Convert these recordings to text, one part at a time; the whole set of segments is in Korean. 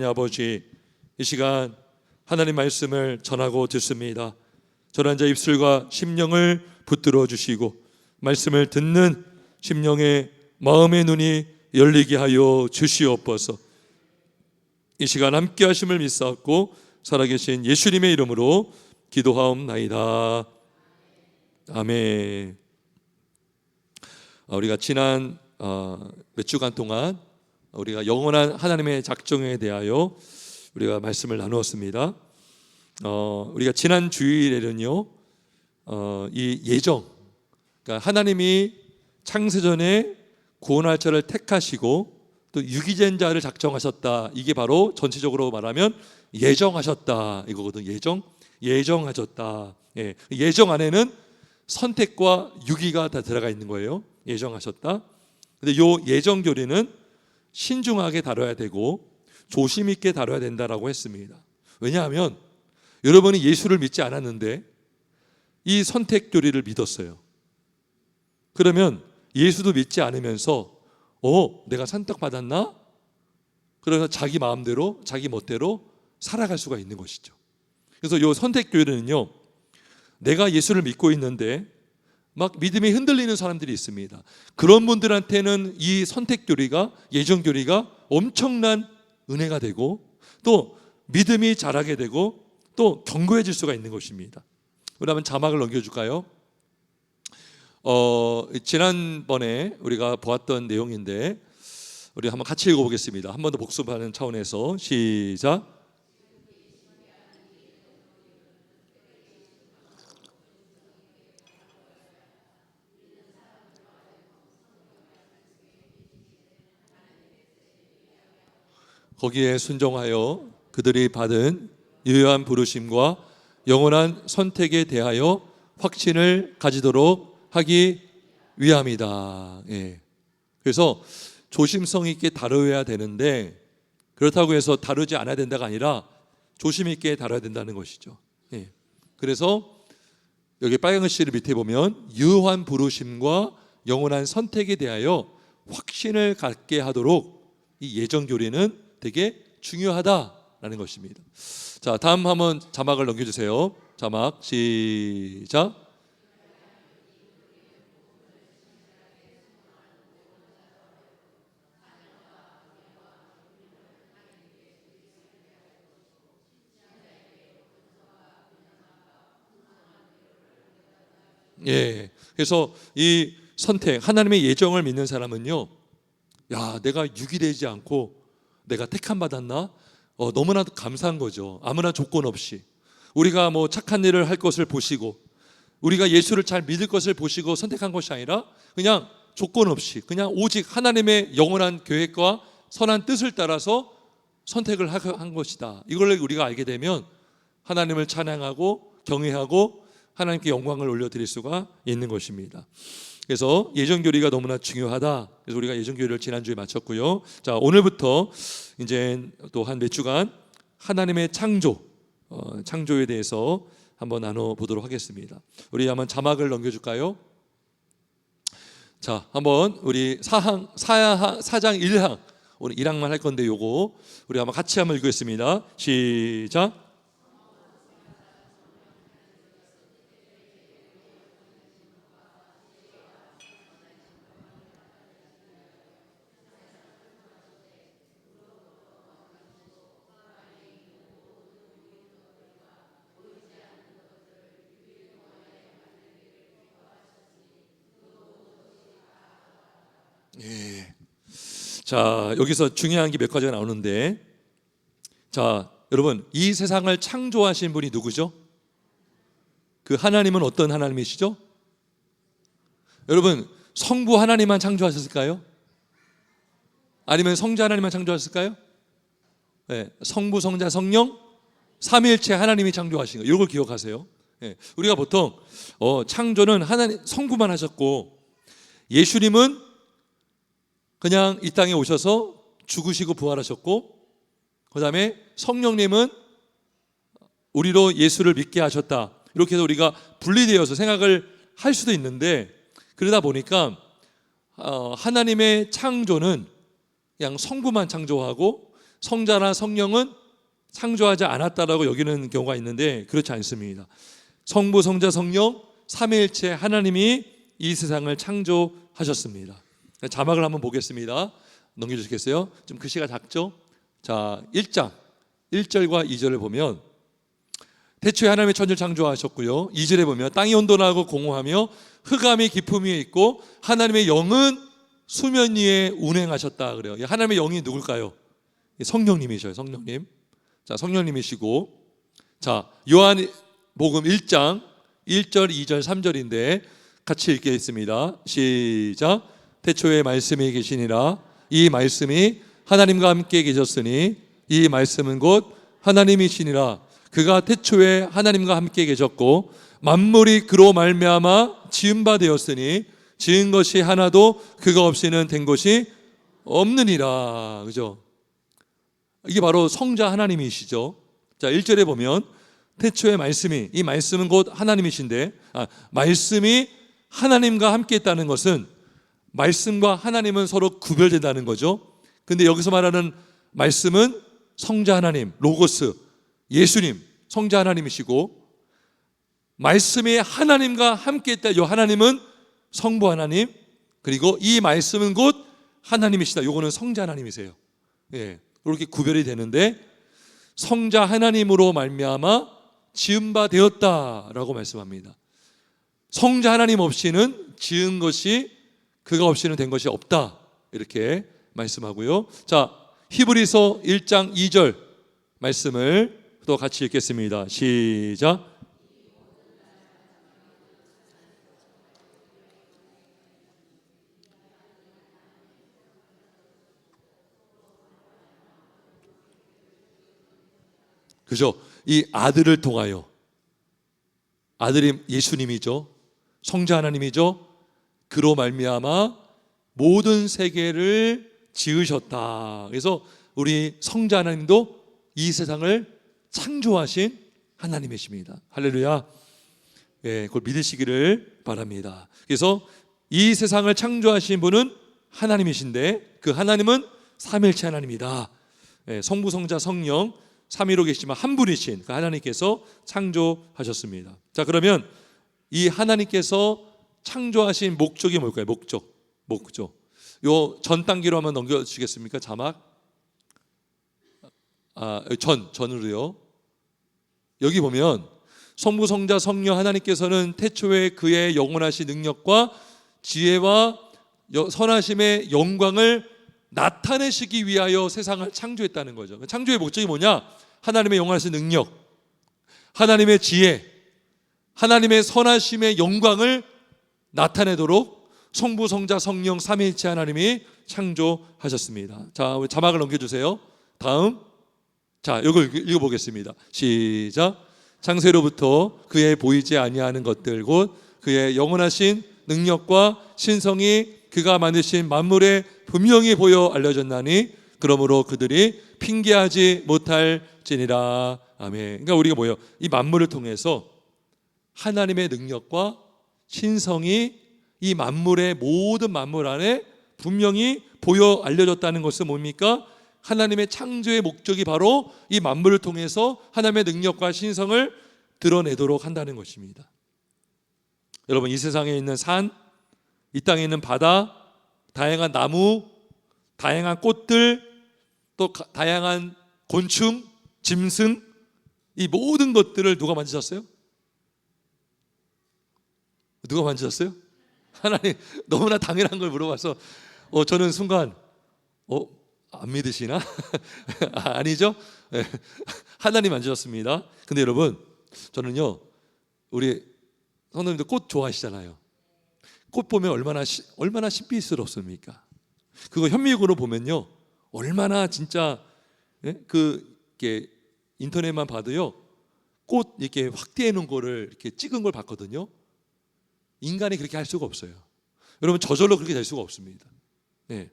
아버지, 이 시간 하나님 말씀을 전하고 듣습니다. 전한 자 입술과 심령을 붙들어 주시고 말씀을 듣는 심령의 마음의 눈이 열리게 하여 주시옵소서. 이 시간 함께 하심을 믿사옵고 살아계신 예수님의 이름으로 기도하옵나이다. 아멘. 우리가 지난 몇 주간 동안 우리가 영원한 하나님의 작정에 대하여 우리가 말씀을 나누었습니다. 우리가 지난 주일에는요, 이 예정, 그러니까 하나님이 창세전에 구원할 자를 택하시고 또 유기된 자를 작정하셨다. 이게 바로 전체적으로 말하면 예정하셨다 이거거든. 예정하셨다. 예정 안에는 선택과 유기가 다 들어가 있는 거예요. 예정하셨다. 근데 요 예정 교리는 신중하게 다뤄야 되고 조심 있게 다뤄야 된다라고 했습니다. 왜냐하면 여러분이 예수를 믿지 않았는데 이 선택 교리를 믿었어요. 그러면 예수도 믿지 않으면서 내가 선택받았나? 그래서 자기 마음대로 자기 멋대로 살아갈 수가 있는 것이죠. 그래서 이 선택 교리는요, 내가 예수를 믿고 있는데 막 믿음이 흔들리는 사람들이 있습니다. 그런 분들한테는 이 선택 교리가, 예정 교리가 엄청난 은혜가 되고 또 믿음이 자라게 되고 또 견고해질 수가 있는 것입니다. 우리 한번 자막을 넘겨줄까요? 지난번에 우리가 보았던 내용인데 우리 한번 같이 읽어보겠습니다. 한 번 더 복습하는 차원에서 시작. 거기에 순종하여 그들이 받은 유효한 부르심과 영원한 선택에 대하여 확신을 가지도록 하기 위함이다. 그래서 조심성 있게 다뤄야 되는데 그렇다고 해서 다루지 않아야 된다가 아니라 조심 있게 다뤄야 된다는 것이죠. 그래서 여기 빨간 글씨를 밑에 보면 유효한 부르심과 영원한 선택에 대하여 확신을 갖게 하도록 이 예정 교리는 되게 중요하다라는 것입니다. 자, 다음 한번 자막을 넘겨주세요. 자막 시작. 그래서 이 선택, 하나님의 예정을 믿는 사람은요, 내가 유기되지 않고 내가 택함 받았나? 너무나도 감사한 거죠. 아무나 조건 없이 우리가 뭐 착한 일을 할 것을 보시고 우리가 예수를 잘 믿을 것을 보시고 선택한 것이 아니라 그냥 조건 없이 그냥 오직 하나님의 영원한 계획과 선한 뜻을 따라서 선택을 한 것이다. 이걸 우리가 알게 되면 하나님을 찬양하고 경외하고 하나님께 영광을 올려드릴 수가 있는 것입니다. 그래서 예정 교리가 너무나 중요하다. 그래서 우리가 예정 교리를 지난주에 마쳤고요. 자, 오늘부터 이제 또 한 몇 주간 하나님의 창조에 대해서 한번 나눠 보도록 하겠습니다. 우리 한번 자막을 넘겨줄까요? 자, 한번 우리 4장 1항 오늘 1항만 할 건데 요거 우리 한번 같이 한번 읽겠습니다. 시작. 자, 여기서 중요한 게 몇 가지가 나오는데, 자, 여러분, 이 세상을 창조하신 분이 누구죠? 그 하나님은 어떤 하나님이시죠? 여러분, 성부 하나님만 창조하셨을까요? 아니면 성자 하나님만 창조하셨을까요? 성부, 성자, 성령 삼위일체 하나님이 창조하신 거, 이걸 기억하세요. 우리가 보통 창조는 하나님 성부만 하셨고 예수님은 그냥 이 땅에 오셔서 죽으시고 부활하셨고 그 다음에 성령님은 우리로 예수를 믿게 하셨다. 이렇게 해서 우리가 분리되어서 생각을 할 수도 있는데 그러다 보니까 하나님의 창조는 그냥 성부만 창조하고 성자나 성령은 창조하지 않았다라고 여기는 경우가 있는데 그렇지 않습니다. 성부, 성자, 성령 삼위일체 하나님이 이 세상을 창조하셨습니다. 자막을 한번 보겠습니다. 넘겨주시겠어요? 좀 글씨가 작죠? 자, 1장 1절과 2절을 보면 태초에 하나님의 천지를 창조하셨고요. 2절에 보면 땅이 온돈하고 공허하며 흑암이 깊음 위에 있고 하나님의 영은 수면 위에 운행하셨다 그래요. 하나님의 영이 누굴까요? 성령님이셔요. 성령님. 자, 성령님이시고, 자, 요한복음 1장 1절, 2절, 3절인데 같이 읽겠습니다. 시작. 태초에 말씀이 계시니라. 이 말씀이 하나님과 함께 계셨으니 이 말씀은 곧 하나님이시니라. 그가 태초에 하나님과 함께 계셨고 만물이 그로 말미암아 지은 바 되었으니 지은 것이 하나도 그가 없이는 된 것이 없느니라. 그죠? 이게 바로 성자 하나님이시죠. 자, 1절에 보면 태초에 말씀이, 이 말씀은 곧 하나님이신데, 말씀이 하나님과 함께 했다는 것은 말씀과 하나님은 서로 구별된다는 거죠. 근데 여기서 말하는 말씀은 성자 하나님, 로고스, 예수님, 성자 하나님이시고, 말씀이 하나님과 함께 했다. 이 하나님은 성부 하나님, 그리고 이 말씀은 곧 하나님이시다. 요거는 성자 하나님이세요. 예, 이렇게 구별이 되는데 성자 하나님으로 말미암아 지은 바 되었다라고 말씀합니다. 성자 하나님 없이는 지은 것이, 그가 없이는 된 것이 없다, 이렇게 말씀하고요. 자, 히브리서 1장 2절 말씀을 또 같이 읽겠습니다. 시작. 그죠? 이 아들을 통하여, 아들이 예수님이죠. 성자 하나님이죠. 그로 말미암아 모든 세계를 지으셨다. 그래서 우리 성자 하나님도 이 세상을 창조하신 하나님이십니다. 할렐루야. 예, 그걸 믿으시기를 바랍니다. 그래서 이 세상을 창조하신 분은 하나님이신데 그 하나님은 삼위일체 하나님이다. 예, 성부, 성자, 성령 삼위로 계시지만 한 분이신 그 하나님께서 창조하셨습니다. 자, 그러면 이 하나님께서 창조하신 목적이 뭘까요? 목적. 요 전 단계로 한번 넘겨주시겠습니까? 자막. 전으로요. 여기 보면 성부, 성자, 성령 하나님께서는 태초에 그의 영원하신 능력과 지혜와 선하심의 영광을 나타내시기 위하여 세상을 창조했다는 거죠. 창조의 목적이 뭐냐? 하나님의 영원하신 능력, 하나님의 지혜, 하나님의 선하심의 영광을 나타내도록 성부, 성자, 성령 삼위일체 하나님이 창조하셨습니다. 자, 자막을 넘겨주세요. 다음, 자, 이걸 읽어보겠습니다. 시작. 창세로부터 그의 보이지 아니하는 것들 곧 그의 영원하신 능력과 신성이 그가 만드신 만물에 분명히 보여 알려졌나니 그러므로 그들이 핑계하지 못할지니라. 아멘. 그러니까 우리가 뭐예요? 이 만물을 통해서 하나님의 능력과 신성이 이 만물의 모든 만물 안에 분명히 보여 알려졌다는 것은 뭡니까? 하나님의 창조의 목적이 바로 이 만물을 통해서 하나님의 능력과 신성을 드러내도록 한다는 것입니다. 여러분, 이 세상에 있는 산, 이 땅에 있는 바다, 다양한 나무, 다양한 꽃들, 또 다양한 곤충, 짐승, 이 모든 것들을 누가 만드셨어요? 누가 만드셨어요? 하나님. 너무나 당연한 걸 물어봐서 저는 순간 안 믿으시나? 아니죠? 네. 하나님 만드셨습니다. 근데 여러분, 저는요, 우리 성도님들 꽃 좋아하시잖아요. 꽃 보면 얼마나 신비스럽습니까? 그거 현미경으로 보면요, 얼마나 진짜, 이렇게 인터넷만 봐도요, 꽃 이렇게 확대해 놓은 거를 이렇게 찍은 걸 봤거든요. 인간이 그렇게 할 수가 없어요. 여러분, 저절로 그렇게 될 수가 없습니다. 네.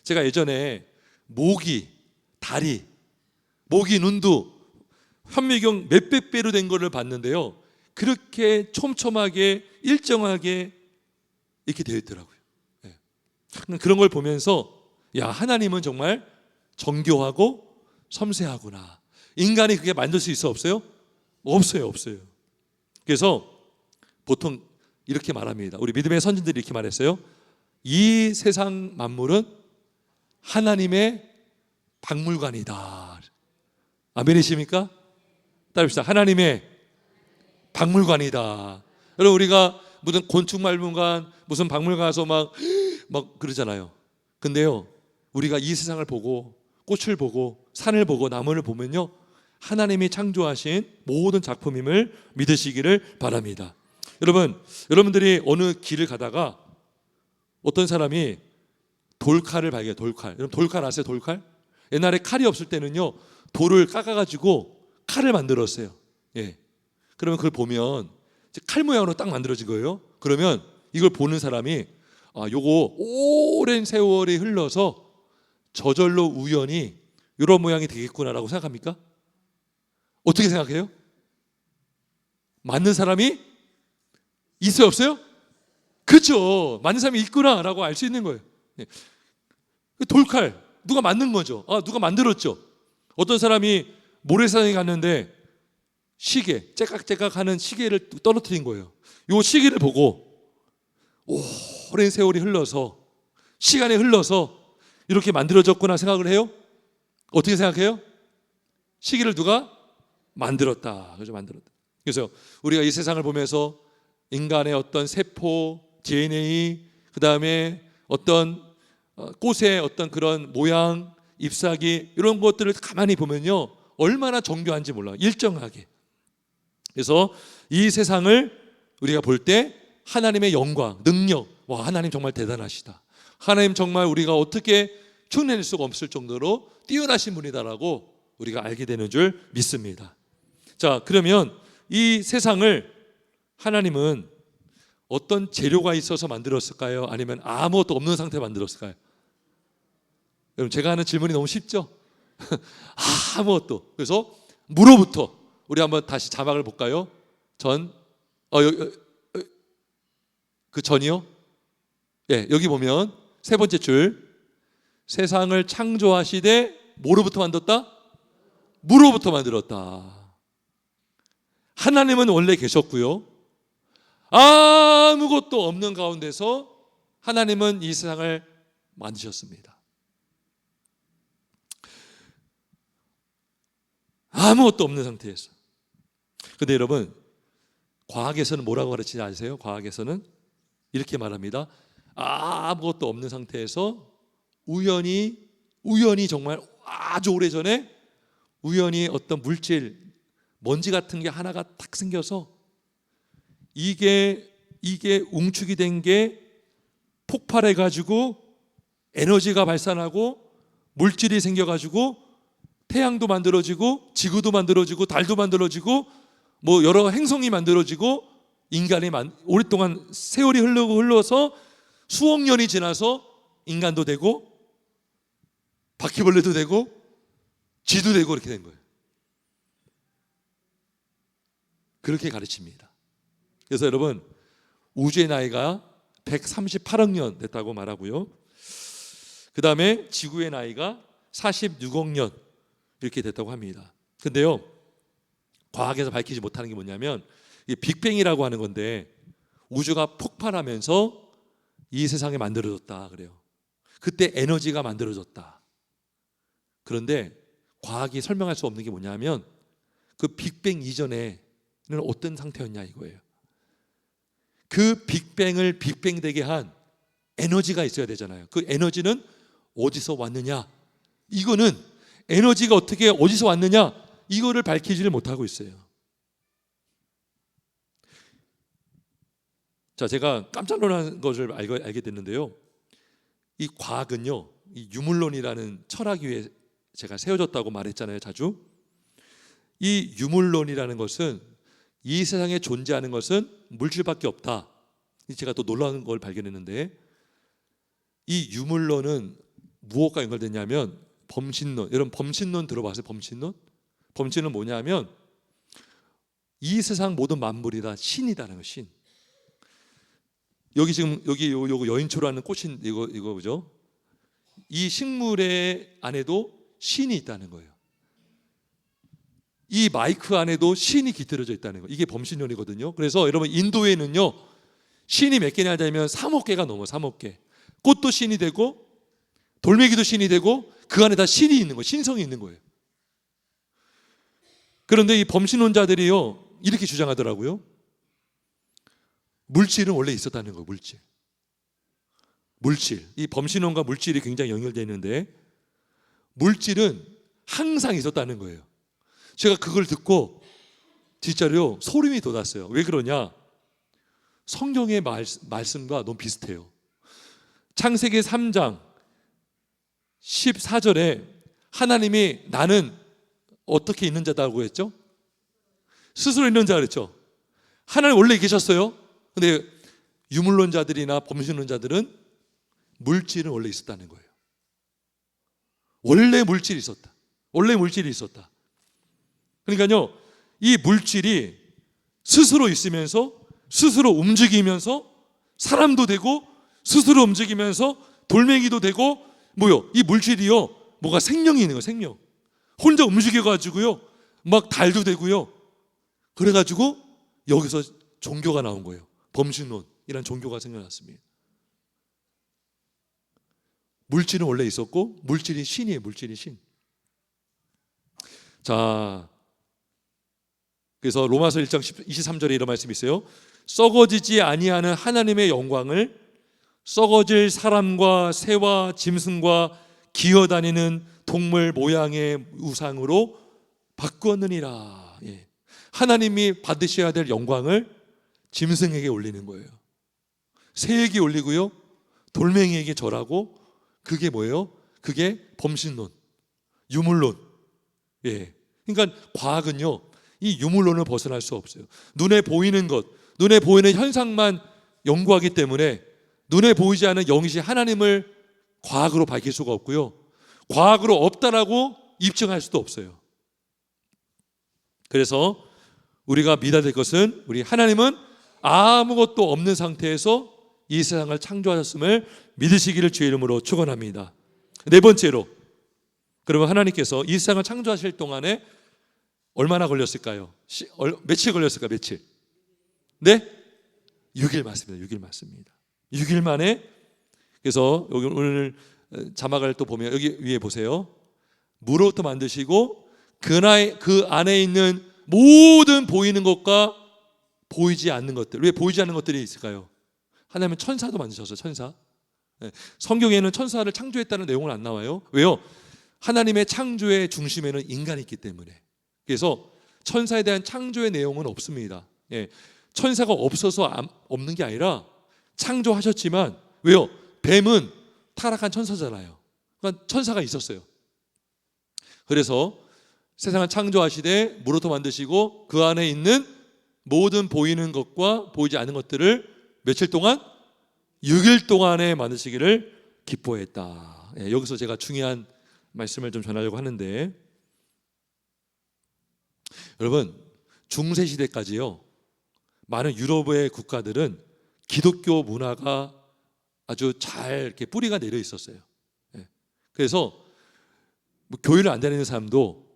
제가 예전에 모기, 다리, 모기 눈도 현미경 몇백 배로 된 거를 봤는데요, 그렇게 촘촘하게 일정하게 이렇게 되어 있더라고요. 네. 그런 걸 보면서 야, 하나님은 정말 정교하고 섬세하구나. 인간이 그게 만들 수 있어 없어요? 없어요. 그래서 보통 이렇게 말합니다. 우리 믿음의 선진들이 이렇게 말했어요. 이 세상 만물은 하나님의 박물관이다. 아멘이십니까? 따라합시다. 하나님의 박물관이다. 여러분, 우리가 무슨 곤충박물관, 무슨 박물관 가서 막 그러잖아요. 근데요, 우리가 이 세상을 보고 꽃을 보고 산을 보고 나무를 보면요, 하나님이 창조하신 모든 작품임을 믿으시기를 바랍니다. 여러분들이 어느 길을 가다가 어떤 사람이 돌칼을 발견해요. 여러분, 돌칼 아세요? 돌칼? 옛날에 칼이 없을 때는요, 돌을 깎아가지고 칼을 만들었어요. 예. 그러면 그걸 보면 칼 모양으로 딱 만들어진 거예요. 그러면 이걸 보는 사람이 요거 오랜 세월이 흘러서 저절로 우연히 이런 모양이 되겠구나라고 생각합니까? 어떻게 생각해요? 맞는 사람이 있어요, 없어요? 그렇죠. 맞는 사람이 있구나라고 알 수 있는 거예요. 돌칼 누가 만든 거죠. 누가 만들었죠. 어떤 사람이 모래사장에 갔는데 시계, 째깍째깍 하는 시계를 떨어뜨린 거예요. 이 시계를 보고 오랜 세월이 흘러서, 시간이 흘러서 이렇게 만들어졌구나 생각을 해요? 어떻게 생각해요? 시계를 누가 만들었다. 그죠? 만들었다. 그래서 우리가 이 세상을 보면서 인간의 어떤 세포, DNA, 그 다음에 어떤 꽃의 어떤 그런 모양, 잎사귀, 이런 것들을 가만히 보면요, 얼마나 정교한지 몰라요. 일정하게. 그래서 이 세상을 우리가 볼 때 하나님의 영광, 능력, 와, 하나님 정말 대단하시다. 하나님 정말 우리가 어떻게 흉내낼 수가 없을 정도로 뛰어나신 분이다라고 우리가 알게 되는 줄 믿습니다. 자, 그러면 이 세상을 하나님은 어떤 재료가 있어서 만들었을까요? 아니면 아무것도 없는 상태로 만들었을까요? 여러분, 제가 하는 질문이 너무 쉽죠? 아무것도. 그래서 무로부터, 우리 한번 다시 자막을 볼까요? 그 전이요? 예, 여기 보면 세 번째 줄, 세상을 창조하시되 뭐로부터 만들었다? 무로부터 만들었다. 하나님은 원래 계셨고요, 아무것도 없는 가운데서 하나님은 이 세상을 만드셨습니다. 아무것도 없는 상태에서. 근데 여러분, 과학에서는 뭐라고 가르치지 아세요? 과학에서는 이렇게 말합니다. 아무것도 없는 상태에서 우연히 정말 아주 오래전에 우연히 어떤 물질, 먼지 같은 게 하나가 탁 생겨서 이게 웅축이 된 게 폭발해 가지고 에너지가 발산하고 물질이 생겨 가지고 태양도 만들어지고 지구도 만들어지고 달도 만들어지고 뭐 여러 행성이 만들어지고 인간이 오랫동안 세월이 흘러서 수억 년이 지나서 인간도 되고 바퀴벌레도 되고 쥐도 되고 이렇게 된 거예요. 그렇게 가르칩니다. 그래서 여러분, 우주의 나이가 138억 년 됐다고 말하고요, 그 다음에 지구의 나이가 46억 년 이렇게 됐다고 합니다. 근데요, 과학에서 밝히지 못하는 게 뭐냐면 이게 빅뱅이라고 하는 건데, 우주가 폭발하면서 이 세상이 만들어졌다 그래요. 그때 에너지가 만들어졌다. 그런데 과학이 설명할 수 없는 게 뭐냐면 그 빅뱅 이전에는 어떤 상태였냐 이거예요. 그 빅뱅을 빅뱅 되게 한 에너지가 있어야 되잖아요. 그 에너지는 어디서 왔느냐, 이거는 에너지가 어떻게 어디서 왔느냐, 이거를 밝히지를 못하고 있어요. 자, 제가 깜짝 놀란 것을 알게 됐는데요, 이 과학은요, 이 유물론이라는 철학 위에 제가 세워졌다고 말했잖아요, 자주. 이 유물론이라는 것은 이 세상에 존재하는 것은 물질밖에 없다. 제가 또 놀라운 걸 발견했는데, 이 유물론은 무엇과 연결되냐면 범신론. 여러분, 범신론 들어봤어요? 범신론 뭐냐면 이 세상 모든 만물이 다 신이다라는 거예요. 신. 여기 지금 요거 여인초라는 꽃인 이거 그죠? 이 식물의 안에도 신이 있다는 거예요. 이 마이크 안에도 신이 깃들어져 있다는 거예요. 이게 범신론이거든요. 그래서 여러분 인도에는요 신이 몇 개냐 하면 3억 개가 넘어. 3억 개. 꽃도 신이 되고 돌멩이도 신이 되고 그 안에 다 신이 있는 거예요. 신성이 있는 거예요. 그런데 이 범신론자들이요 이렇게 주장하더라고요. 물질은 원래 있었다는 거예요. 물질. 이 범신론과 물질이 굉장히 연결되어 있는데 물질은 항상 있었다는 거예요. 제가 그걸 듣고 진짜로요 소름이 돋았어요. 왜 그러냐? 성경의 말씀과 너무 비슷해요. 창세기 3장 14절에 하나님이 나는 어떻게 있는 자다고 했죠? 스스로 있는 자 그랬죠. 하나님 원래 계셨어요. 근데 유물론자들이나 범신론자들은 물질은 원래 있었다는 거예요. 원래 물질이 있었다. 그러니까요 이 물질이 스스로 있으면서 스스로 움직이면서 사람도 되고 스스로 움직이면서 돌멩이도 되고 이 물질이요 뭐가 생명이 있는 거예요. 생명. 혼자 움직여가지고요 막 달도 되고요. 그래가지고 여기서 종교가 나온 거예요. 범신론이란 종교가 생겨났습니다. 물질은 원래 있었고 물질이 신이에요. 물질이 신. 자, 그래서 로마서 1장 23절에 이런 말씀이 있어요. 썩어지지 아니하는 하나님의 영광을 썩어질 사람과 새와 짐승과 기어다니는 동물 모양의 우상으로 바꾸었느니라. 예. 하나님이 받으셔야 될 영광을 짐승에게 올리는 거예요. 새에게 올리고요 돌멩이에게 절하고 그게 뭐예요? 그게 범신론, 유물론. 예. 그러니까 과학은요 이 유물론을 벗어날 수 없어요. 눈에 보이는 것, 눈에 보이는 현상만 연구하기 때문에 눈에 보이지 않는 영이신 하나님을 과학으로 밝힐 수가 없고요 과학으로 없다라고 입증할 수도 없어요. 그래서 우리가 믿어야 될 것은 우리 하나님은 아무것도 없는 상태에서 이 세상을 창조하셨음을 믿으시기를 주의 이름으로 축원합니다. 네 번째로, 그러면 하나님께서 이 세상을 창조하실 동안에 얼마나 걸렸을까요? 며칠 걸렸을까요? 며칠? 네? 6일 맞습니다. 6일 맞습니다. 6일 만에. 그래서 여기 오늘 자막을 또 보면 여기 위에 보세요. 물로부터 만드시고 그 안에 있는 모든 보이는 것과 보이지 않는 것들. 왜 보이지 않는 것들이 있을까요? 하나님은 천사도 만드셨어요. 천사. 성경에는 천사를 창조했다는 내용은 안 나와요. 왜요? 하나님의 창조의 중심에는 인간이 있기 때문에. 그래서 천사에 대한 창조의 내용은 없습니다. 천사가 없어서 없는 게 아니라 창조하셨지만, 왜요? 뱀은 타락한 천사잖아요. 그러니까 천사가 있었어요. 그래서 세상을 창조하시되 물로부터 만드시고 그 안에 있는 모든 보이는 것과 보이지 않는 것들을 며칠 동안? 6일 동안에 만드시기를 기뻐했다. 여기서 제가 중요한 말씀을 좀 전하려고 하는데, 여러분 중세시대까지요 많은 유럽의 국가들은 기독교 문화가 아주 잘 이렇게 뿌리가 내려 있었어요. 그래서 교회를 안 다니는 사람도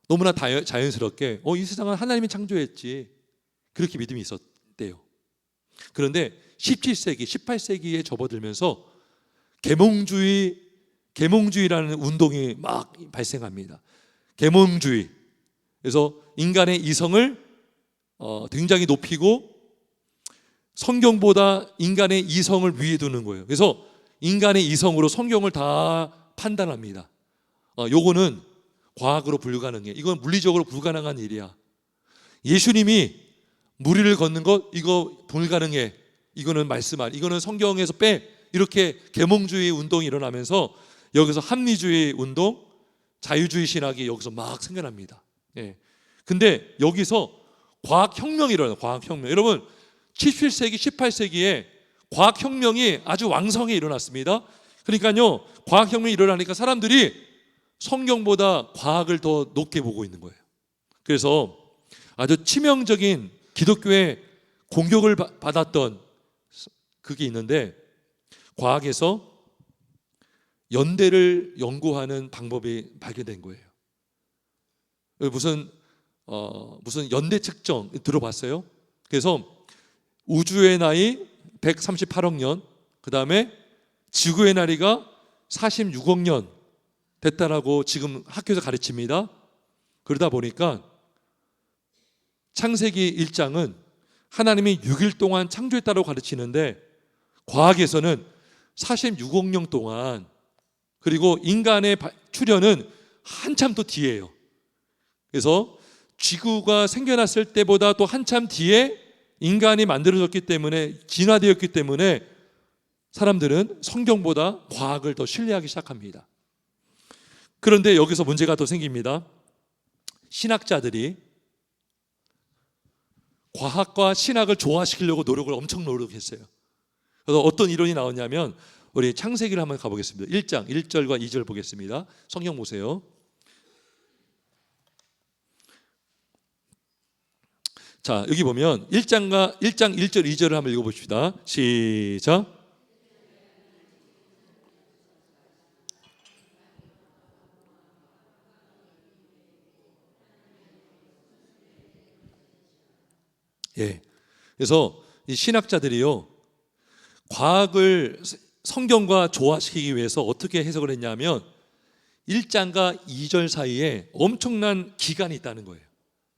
너무나 자연스럽게 이 세상은 하나님이 창조했지, 그렇게 믿음이 있었대요. 그런데 17세기, 18세기에 접어들면서 계몽주의라는 운동이 막 발생합니다. 계몽주의. 그래서 인간의 이성을 굉장히 높이고 성경보다 인간의 이성을 위에 두는 거예요. 그래서 인간의 이성으로 성경을 다 판단합니다. 요거는 과학으로 불가능해. 이건 물리적으로 불가능한 일이야. 예수님이 무리를 걷는 것, 이거 불가능해. 이거는 말씀 안, 이거는 성경에서 빼. 이렇게 계몽주의 운동이 일어나면서 여기서 합리주의 운동, 자유주의 신학이 여기서 막 생겨납니다. 근데 여기서 과학혁명이 일어나요. 과학혁명. 여러분 17세기, 18세기에 과학혁명이 아주 왕성히 일어났습니다. 그러니까요 과학혁명이 일어나니까 사람들이 성경보다 과학을 더 높게 보고 있는 거예요. 그래서 아주 치명적인 기독교의 공격을 받았던 그게 있는데, 과학에서 연대를 연구하는 방법이 발견된 거예요. 무슨 연대 측정 들어봤어요? 그래서 우주의 나이 138억 년, 그 다음에 지구의 나이가 46억 년 됐다라고 지금 학교에서 가르칩니다. 그러다 보니까 창세기 1장은 하나님이 6일 동안 창조했다고 가르치는데, 과학에서는 46억 년 동안, 그리고 인간의 출현은 한참 또 뒤에요. 그래서 지구가 생겨났을 때보다 또 한참 뒤에 인간이 만들어졌기 때문에, 진화되었기 때문에 사람들은 성경보다 과학을 더 신뢰하기 시작합니다. 그런데 여기서 문제가 더 생깁니다. 신학자들이 과학과 신학을 조화시키려고 엄청 노력했어요. 그래서 어떤 이론이 나오냐면, 우리 창세기를 한번 가보겠습니다. 1장 1절과 2절 보겠습니다. 성경 보세요. 자, 여기 보면 1장 1절 2절을 한번 읽어봅시다. 시작. 예. 그래서 이 신학자들이요, 과학을 성경과 조화시키기 위해서 어떻게 해석을 했냐면, 1장과 2절 사이에 엄청난 기간이 있다는 거예요.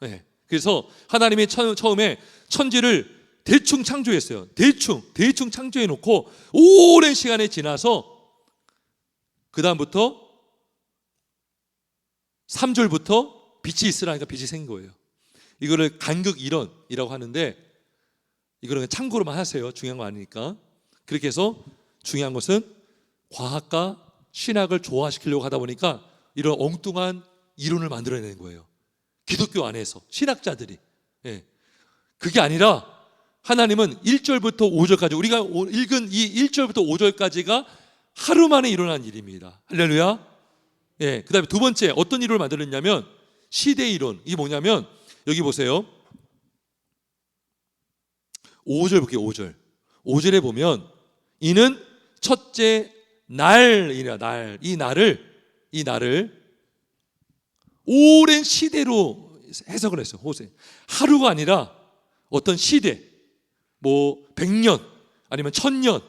예. 그래서 하나님이 처음에 천지를 대충 창조했어요. 대충 창조해 놓고 오랜 시간이 지나서 그 다음부터 3절부터 빛이 있으라니까 빛이 생긴 거예요. 이거를 간극 이론이라고 하는데, 이거는 참고로만 하세요. 중요한 거 아니니까. 그렇게 해서 중요한 것은 과학과 신학을 조화시키려고 하다 보니까 이런 엉뚱한 이론을 만들어내는 거예요. 기독교 안에서 신학자들이. 예. 그게 아니라 하나님은 1절부터 5절까지, 우리가 읽은 이 1절부터 5절까지가 하루 만에 일어난 일입니다. 할렐루야. 예. 그 다음에 두 번째 어떤 이론을 만들었냐면 시대 이론. 이게 뭐냐면, 여기 보세요. 5절 볼게요. 5절. 5절에 보면 이는 첫째 날이라, 이 날을 오랜 시대로 해석을 했어요. 호세. 하루가 아니라 어떤 시대, 뭐 100년 아니면 1000년,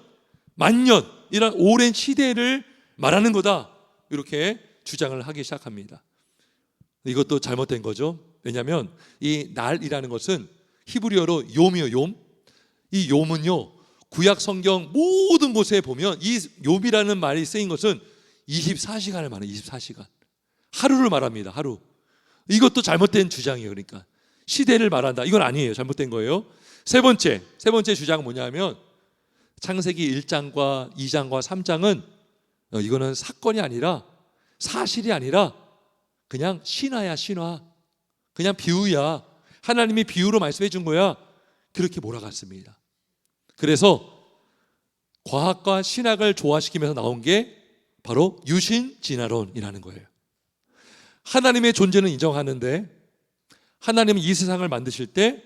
만년, 이런 오랜 시대를 말하는 거다, 이렇게 주장을 하기 시작합니다. 이것도 잘못된 거죠. 왜냐하면 이 날이라는 것은 히브리어로 욤이요, 욤. 이 욤은요, 구약 성경 모든 곳에 보면 이 욤이라는 말이 쓰인 것은 24시간을 말해요. 24시간. 하루를 말합니다. 하루. 이것도 잘못된 주장이에요. 그러니까 시대를 말한다, 이건 아니에요. 잘못된 거예요. 세 번째 주장은 뭐냐면, 창세기 1장과 2장과 3장은 이거는 사건이 아니라, 사실이 아니라 그냥 신화야, 신화. 그냥 비유야. 하나님이 비유로 말씀해 준 거야. 그렇게 몰아갔습니다. 그래서 과학과 신학을 조화시키면서 나온 게 바로 유신진화론이라는 거예요. 하나님의 존재는 인정하는데, 하나님은 이 세상을 만드실 때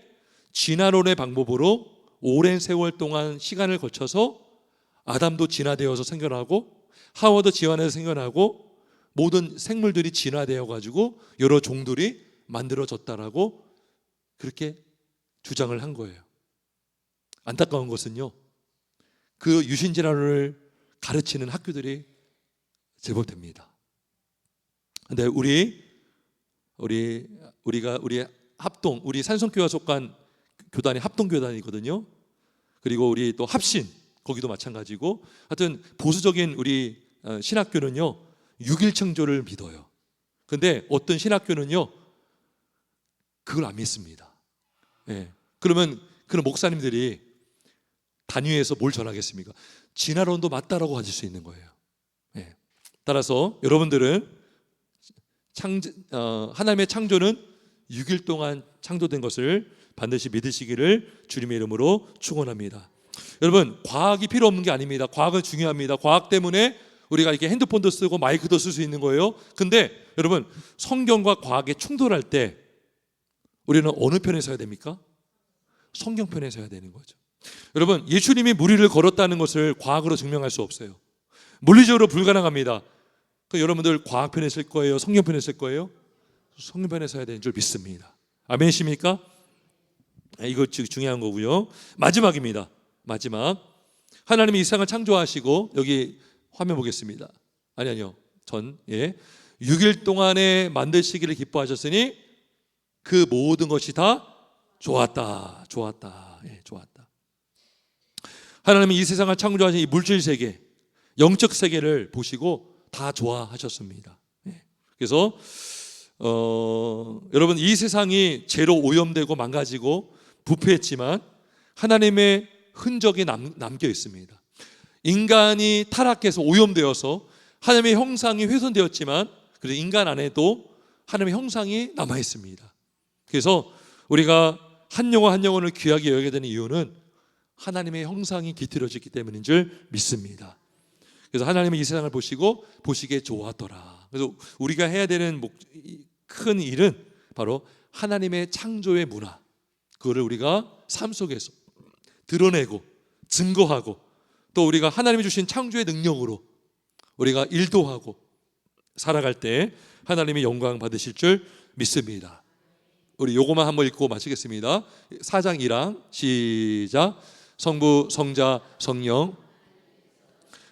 진화론의 방법으로 오랜 세월 동안 시간을 거쳐서 아담도 진화되어서 생겨나고, 하와도 진화해서 생겨나고, 모든 생물들이 진화되어 가지고 여러 종들이 만들어졌다라고 그렇게 주장을 한 거예요. 안타까운 것은요, 그 유신진화론을 가르치는 학교들이 제법 됩니다. 근데 우리 합동, 우리 산성교와 속한 교단이 합동교단이거든요. 그리고 우리 또 합신, 거기도 마찬가지고, 하여튼 보수적인 우리 신학교는요 6일 창조를 믿어요. 근데 어떤 신학교는요 그걸 안 믿습니다. 예. 그러면 그런 목사님들이 단위에서 뭘 전하겠습니까? 진화론도 맞다라고 가질 수 있는 거예요. 예. 따라서 여러분들은 하나님의 창조는 6일 동안 창조된 것을 반드시 믿으시기를 주님의 이름으로 축원합니다. 여러분, 과학이 필요 없는 게 아닙니다. 과학은 중요합니다. 과학 때문에 우리가 이렇게 핸드폰도 쓰고 마이크도 쓸 수 있는 거예요. 근데 여러분, 성경과 과학이 충돌할 때 우리는 어느 편에 서야 됩니까? 성경 편에 서야 되는 거죠. 여러분, 예수님이 무리를 걸었다는 것을 과학으로 증명할 수 없어요. 물리적으로 불가능합니다. 그 여러분들 과학편에 쓸 거예요? 성경편에 쓸 거예요? 성경편에 써야 되는 줄 믿습니다. 아멘이십니까? 이거 중요한 거고요. 마지막입니다. 마지막. 하나님이 이 세상을 창조하시고, 여기 화면 보겠습니다. 아니요. 6일 동안에 만드시기를 기뻐하셨으니 그 모든 것이 다 좋았다. 좋았다. 좋았다. 하나님이 이 세상을 창조하신 이 물질 세계, 영적 세계를 보시고 다 좋아하셨습니다. 그래서 여러분, 이 세상이 죄로 오염되고 망가지고 부패했지만 하나님의 흔적이 남겨 있습니다. 인간이 타락해서 오염되어서 하나님의 형상이 훼손되었지만 그래도 인간 안에도 하나님의 형상이 남아 있습니다. 그래서 우리가 한 영혼 한 영혼을 귀하게 여겨야 되는 이유는 하나님의 형상이 깃들어졌기 때문인 줄 믿습니다. 그래서 하나님은 이 세상을 보시고 보시기에 좋았더라. 그래서 우리가 해야 되는 큰 일은 바로 하나님의 창조의 문화, 그거를 우리가 삶 속에서 드러내고 증거하고, 또 우리가 하나님이 주신 창조의 능력으로 우리가 일도하고 살아갈 때 하나님이 영광 받으실 줄 믿습니다. 우리 요거만 한번 읽고 마치겠습니다. 4장 1항 시작. 성부 성자 성령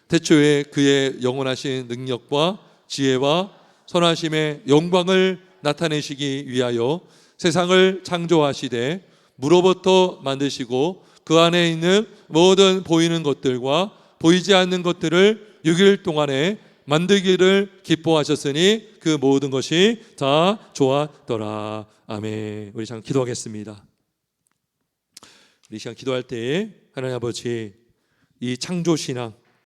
태초에 그의 영원하신 능력과 지혜와 선하심의 영광을 나타내시기 위하여 세상을 창조하시되 무로부터 만드시고 그 안에 있는 모든 보이는 것들과 보이지 않는 것들을 6일 동안에 만들기를 기뻐하셨으니 그 모든 것이 다 좋았더라. 아멘. 우리 잠깐 기도하겠습니다. 우리 시간 기도할 때 하나님 아버지, 이 창조 신앙,